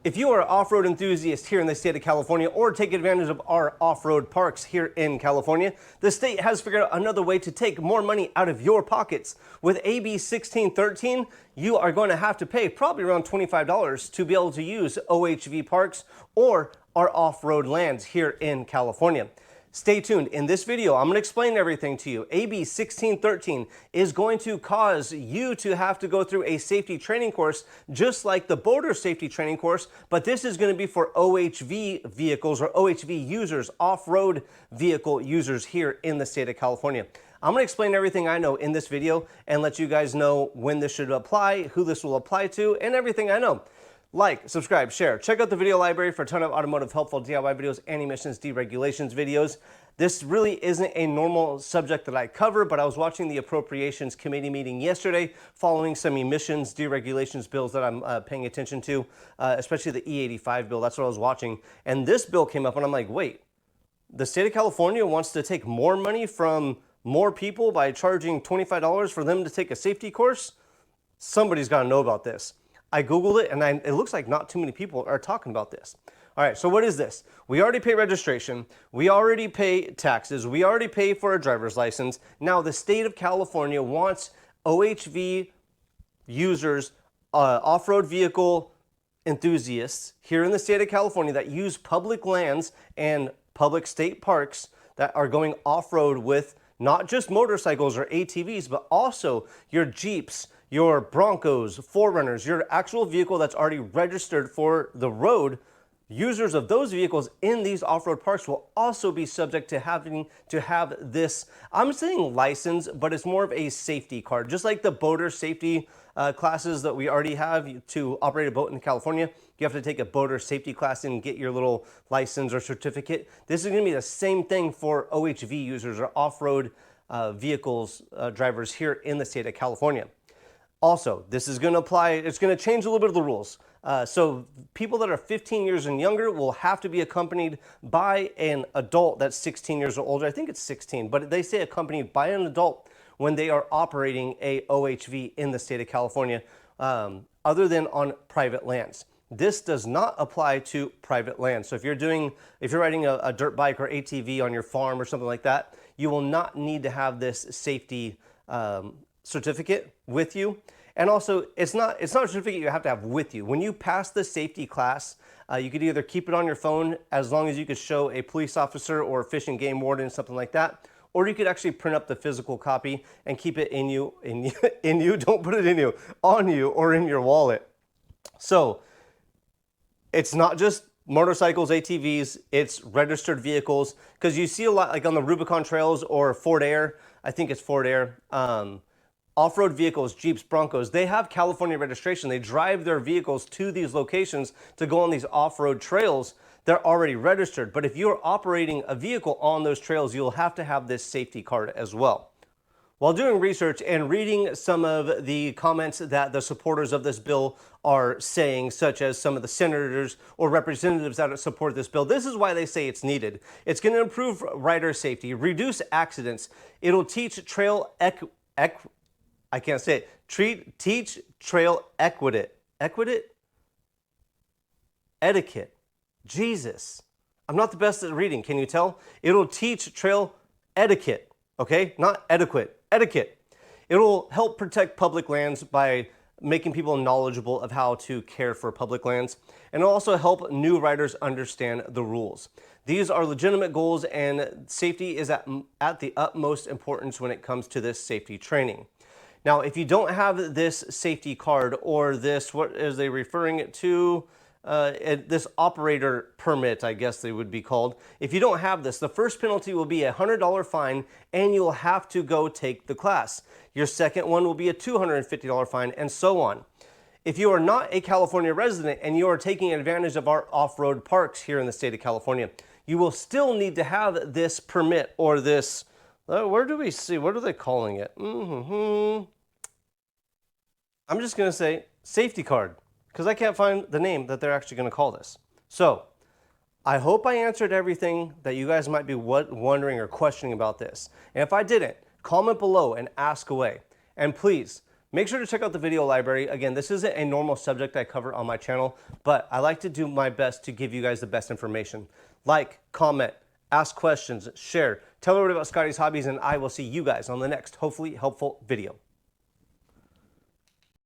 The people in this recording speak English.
If you are an off-road enthusiast here in the state of California or take advantage of our off-road parks here in California, the state has figured out another way to take more money out of your pockets. With AB 1613, you are going to have to pay probably around $25 to be able to use OHV Parks or our off-road lands here in California. Stay tuned. In this video, I'm going to explain everything to you. AB 1613 is going to cause you to have to go through a safety training course, just like the boater safety training course, but this is going to be for OHV vehicles or OHV users, off-road vehicle users here in the state of California. I'm going to explain everything I know in this video and let you guys know when this should apply, who this will apply to, and everything I know. Like, subscribe, share. Check out the video library for a ton of automotive helpful DIY videos and emissions deregulations videos. This really isn't a normal subject that I cover, but I was watching the Appropriations Committee meeting yesterday following some emissions deregulations bills that I'm paying attention to, especially the E85 bill. That's what I was watching. And this bill came up and I'm like, wait, the state of California wants to take more money from more people by charging $25 for them to take a safety course? Somebody's got to know about this. I Googled it and it looks like not too many people are talking about this. All right, so what is this? We already pay registration, we already pay taxes, we already pay for a driver's license. Now the state of California wants OHV users, off-road vehicle enthusiasts here in the state of California that use public lands and public state parks that are going off-road with not just motorcycles or ATVs, but also your Jeeps, your Broncos, 4Runners, your actual vehicle that's already registered for the road. Users of those vehicles in these off-road parks will also be subject to having to have this, I'm saying license, but it's more of a safety card. Just like the boater safety classes that we already have to operate a boat in California, you have to take a boater safety class and get your little license or certificate. This is gonna be the same thing for OHV users or off-road vehicles drivers here in the state of California. Also, this is going to apply, it's going to change a little bit of the rules. So people that are 15 years and younger will have to be accompanied by an adult that's 16 years or older. I think it's 16, but they say accompanied by an adult when they are operating a OHV in the state of California, other than on private lands. This does not apply to private land. So if you're riding a dirt bike or ATV on your farm or something like that, you will not need to have this safety certificate with you. And also, it's not a certificate you have to have with you. When you pass the safety class, you could either keep it on your phone as long as you could show a police officer or a fish and game warden, something like that, or you could actually print up the physical copy and keep it in you, don't put it in you, on you or in your wallet. So it's not just motorcycles, ATVs, it's registered vehicles, because you see a lot like on the Rubicon trails or Ford Air, I think it's Ford Air, off-road vehicles, Jeeps, Broncos, they have California registration. They drive their vehicles to these locations to go on these off-road trails. They're already registered. But if you're operating a vehicle on those trails, you'll have to have this safety card as well. While doing research and reading some of the comments that the supporters of this bill are saying, such as some of the senators or representatives that support this bill, this is why they say it's needed. It's going to improve rider safety, reduce accidents. It'll teach trail teach trail etiquette. Jesus. I'm not the best at reading, can you tell? It'll teach trail etiquette, okay? Not adequate, etiquette. It'll help protect public lands by making people knowledgeable of how to care for public lands, and it'll also help new riders understand the rules. These are legitimate goals, and safety is at the utmost importance when it comes to this safety training. Now, if you don't have this safety card or this, what is they referring it to? This operator permit, I guess they would be called. If you don't have this, the first penalty will be a $100 fine and you'll have to go take the class. Your second one will be a $250 fine and so on. If you are not a California resident and you are taking advantage of our off-road parks here in the state of California, you will still need to have this permit or this, where do we see, what are they calling it? I'm just going to say safety card, because I can't find the name that they're actually going to call this. So I hope I answered everything that you guys might be wondering or questioning about this. And if I didn't, comment below and ask away. And please Make sure to check out the video library. Again, this isn't a normal subject I cover on my channel, but I like to do my best to give you guys the best information. Like, comment, ask questions, share, tell everybody about Scotties Hobbies, and I will see you guys on the next hopefully helpful video.